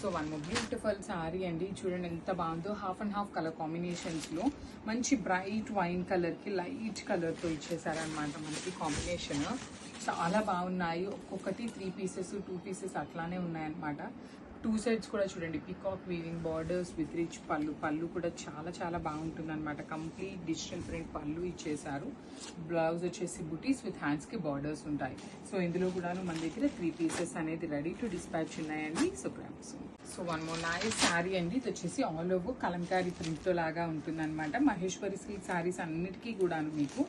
So one more beautiful sorry అండి. చూడండి ఎంత బాగుందో. Half and half colour combinations లో మంచి బ్రైట్ వైన్ కలర్ కి లైట్ కలర్ తో ఇచ్చేసారనమాట మనకి కాంబినేషన్. చాలా బాగున్నాయి. ఒక్కొక్కటి 3 పీసెస్ 2 పీసెస్ అట్లానే ఉన్నాయన్నమాట. 2 సైడ్స్ కూడా చూడండి peacock weaving borders with rich పళ్ళు కూడా చాలా బాగుంటుంది అనమాట. కంప్లీట్ డిజిటల్ ప్రింట్ పళ్ళు ఇచ్చేసారు. బ్లౌజ్ వచ్చేసి బుటీస్ విత్ హ్యాండ్స్ కి బార్డర్స్ ఉంటాయి. సో ఇందులో కూడా మన దగ్గర 3 పీసెస్ అనేది రెడీ టు డిస్పాచ్ ఉన్నాయండి. So one more nice sari అండి. ఇది వచ్చేసి ఆల్ ఓవర్ కలంకారీ ప్రింట్ తో లాగా ఉంటుంది అనమాట. మహేశ్వరి సిల్క్ శారీస్ అన్నిటికీ కూడా మీకు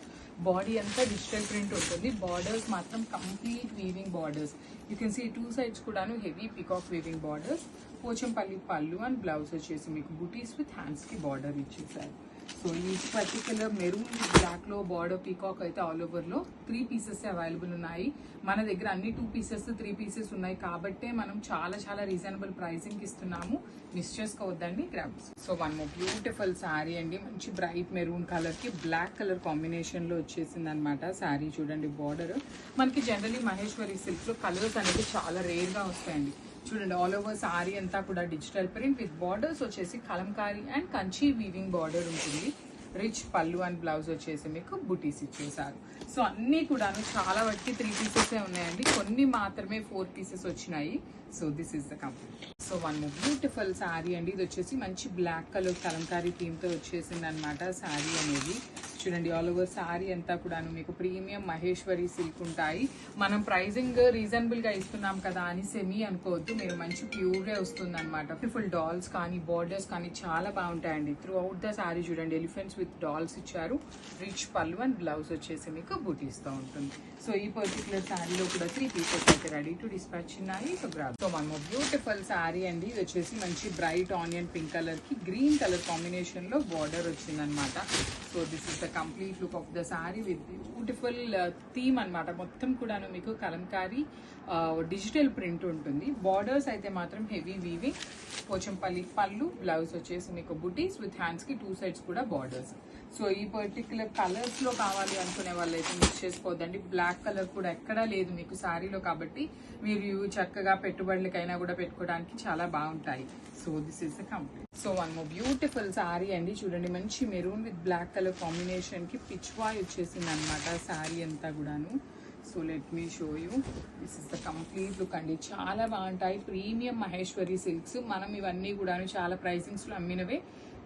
బాడీ అంతా డిజిటల్ ప్రింట్ ఉంటుంది. బార్డర్స్ మాత్రం complete weaving borders. You can see 2 sides కూడాను heavy peacock weaving borders. Pochampally పళ్ళు అండ్ బ్లౌజ్ వచ్చేసి మీకు బుటీస్ విత్ హ్యాండ్స్ కి బార్డర్ ఇచ్చేసారు. సో ఈ పర్టికులర్ మెరూన్ బ్లాక్ లో బార్డర్ పీకాక్ అయితే ఆల్ ఓవర్ లో 3 పీసెస్ అవైలబుల్ ఉన్నాయి. మన దగ్గర అన్ని 2 పీసెస్ 3 పీసెస్ ఉన్నాయి కాబట్టే మనం చాలా రీజనబుల్ ప్రైసింగ్ ఇస్తున్నాము. మిస్ చేసుకోవద్దండి. Grabs. So one more beautiful sari అండి. మంచి బ్రైట్ మెరూన్ కలర్ కి బ్లాక్ కలర్ కాంబినేషన్ లో వచ్చేసింది అనమాట. శారీ చూడండి బార్డర్ మనకి జనరలీ మహేశ్వరి సిల్క్ లో కలర్స్ అనేది చాలా రేర్ గా వస్తాయండి. చూడండి ఆల్ ఓవర్ సారీ అంతా కూడా డిజిటల్ ప్రింట్ విత్ బార్డర్స్ వచ్చేసి Kalamkari and Kanchi weaving border ఉంటుంది. రిచ్ పళ్ళు అండ్ బ్లౌజ్ వచ్చేసి మీకు బుటీస్ ఇచ్చేసారు. సో అన్ని కూడాను చాలా వరకు 3 పీసెస్ ఉన్నాయండి. కొన్ని మాత్రమే 4 పీసెస్ వచ్చినాయి. So this is the complete. So one more beautiful sari అండి. ఇది వచ్చేసి మంచి బ్లాక్ కలర్ కలంకారీ థీమ్ తో వచ్చేసింది అనమాట శారీ అనేది. చూడండి ఆల్ ఓవర్ శారీ అంతా కూడా మీకు ప్రీమియం మహేశ్వరి సిల్క్ ఉంటాయి. మనం ప్రైజింగ్ రీజనబుల్ గా ఇస్తున్నాం కదా అని సెమీ అనుకోవద్దు. మీరు మంచి ప్యూర్ గా వస్తుంది అనమాట. బ్యూటిఫుల్ డాల్స్ కానీ బార్డర్స్ కానీ చాలా బాగుంటాయండి. త్రూ అవుట్ ద శారీ చూడండి ఎలిఫెంట్స్ విత్ డాల్స్ ఇచ్చారు. రిచ్ పళ్ళు అండ్ బ్లౌజ్ వచ్చేసి మీకు బూటీస్ తో ఉంటుంది. సో ఈ పర్టికులర్ శారీలో కూడా 3 పీసెస్ అయితే రెడీ టు డిస్పాచ్ ఉన్నాయి. So grab. So one more beautiful sari అండి. ఇది వచ్చేసి మంచి బ్రైట్ ఆనియన్ పింక్ కలర్ కి గ్రీన్ కలర్ కాంబినేషన్ లో బార్డర్ వచ్చింది అనమాట. So this is the complete look of the sari with beautiful theme అనమాట. మొత్తం కూడాను మీకు కలంకారీ డిజిటల్ ప్రింట్ ఉంటుంది. బార్డర్స్ అయితే మాత్రం హెవీ వీవింగ్. పోచంపల్లి పళ్ళు బ్లౌజ్ వచ్చేసి మీకు బుటీస్ విత్ హ్యాండ్స్ కి 2 సైడ్స్ కూడా బార్డర్స్. సో ఈ పర్టికులర్ కలర్స్ లో కావాలి అనుకునే వాళ్ళు అయితే మిక్స్ చేసుకోవద్దండి. బ్లాక్ కలర్ కూడా ఎక్కడా లేదు మీకు శారీలో కాబట్టి మీరు చక్కగా పెట్టుబడులకైనా కూడా పెట్టుకోవడానికి చాలా బాగుంటాయి. So this is the complete. So one more beautiful sari అండి. చూడండి మంచి maroon with black colour combination కి పిచ్ వాయ్ వచ్చేసింది అనమాట శారీ అంతా కూడాను. So let me show you. This is the complete look అండి. చాలా బాగుంటాయి. Premium Maheshwari silks. మనం ఇవన్నీ కూడాను చాలా ప్రైసింగ్స్ లో అమ్మినవే.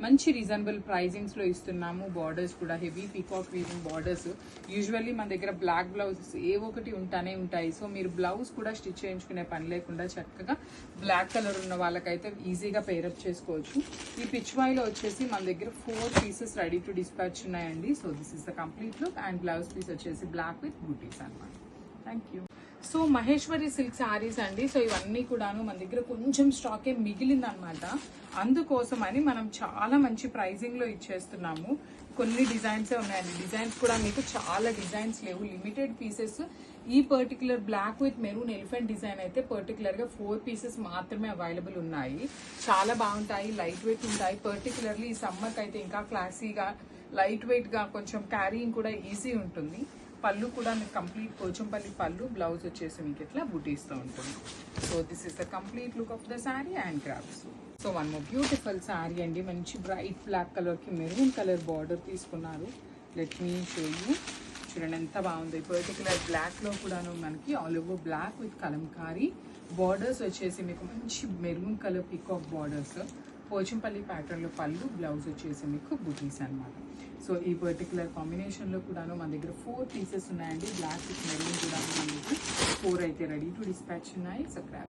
మంచి రీజనబుల్ ప్రైజింగ్స్ లో ఇస్తున్నాము. బార్డర్స్ కూడా heavy peacock weaving borders. Usually మన దగ్గర బ్లాక్ బ్లౌజెస్ ఏ ఒకటి ఉంటానే ఉంటాయి. సో మీరు బ్లౌజ్ కూడా స్టిచ్ చేయించుకునే పని లేకుండా చక్కగా బ్లాక్ కలర్ ఉన్న వాళ్ళకైతే ఈజీగా పేరప్ చేసుకోవచ్చు. ఈ పిచ్ వాయిలో వచ్చేసి మన దగ్గర 4 పీసెస్ రెడీ టు డిస్పాచ్ ఉన్నాయండి. So this is the complete look and blouse piece వచ్చేసి బ్లాక్ విత్ బూటీస్ అనమాట. Thank you. So Maheshwari silk saris అండి. సో ఇవన్నీ కూడాను మన దగ్గర కొంచెం స్టాకే మిగిలింది అనమాట. అందుకోసమని మనం చాలా మంచి ప్రైజింగ్ లో ఇచ్చేస్తున్నాము. కొన్ని డిజైన్స్ ఉన్నాయండి. డిజైన్స్ కూడా మీకు చాలా డిజైన్స్ లేవు. Limited pieces. ఈ particular black with maroon elephant design అయితే పర్టికులర్ గా 4 పీసెస్ మాత్రమే అవైలబుల్ ఉన్నాయి. చాలా బాగుంటాయి. లైట్ వెయిట్ ఉంటాయి. పర్టికులర్లీ ఈ సమ్మర్ అయితే ఇంకా క్లాసీగా లైట్ వెయిట్ గా కొంచెం క్యారీయింగ్ కూడా ఈజీ ఉంటుంది. పళ్ళు కూడా మీకు కంప్లీట్ పోచంపల్లి పళ్ళు బ్లౌజ్ వచ్చేసి మీకు ఇట్లా బుటీస్తో ఉంటుంది. So this is the complete look of the sari and crafts. So one more beautiful sari అండి. మంచి బ్రైట్ బ్లాక్ కలర్ కి మెరూన్ కలర్ బార్డర్ తీసుకున్నారు. Let me show you. చూడండి ఎంత బాగుంది. పర్టికులర్ బ్లాక్ లో కూడాను మనకి all over black with kalamkari borders వచ్చేసి మీకు మంచి maroon colour peacock borders. Pochampally pattern లో పళ్ళు బ్లౌజ్ వచ్చేసి మీకు బుటీస్ అనమాట. సో ఈ పర్టికులర్ కాంబినేషన్ లో కూడాను మన దగ్గర 4 పీసెస్ ఉన్నాయండి. బ్లాక్ విత్ మెరూన్ కూడా మనకి 4 అయితే రెడీ టు డిస్పాచ్ ఉన్నాయి. సో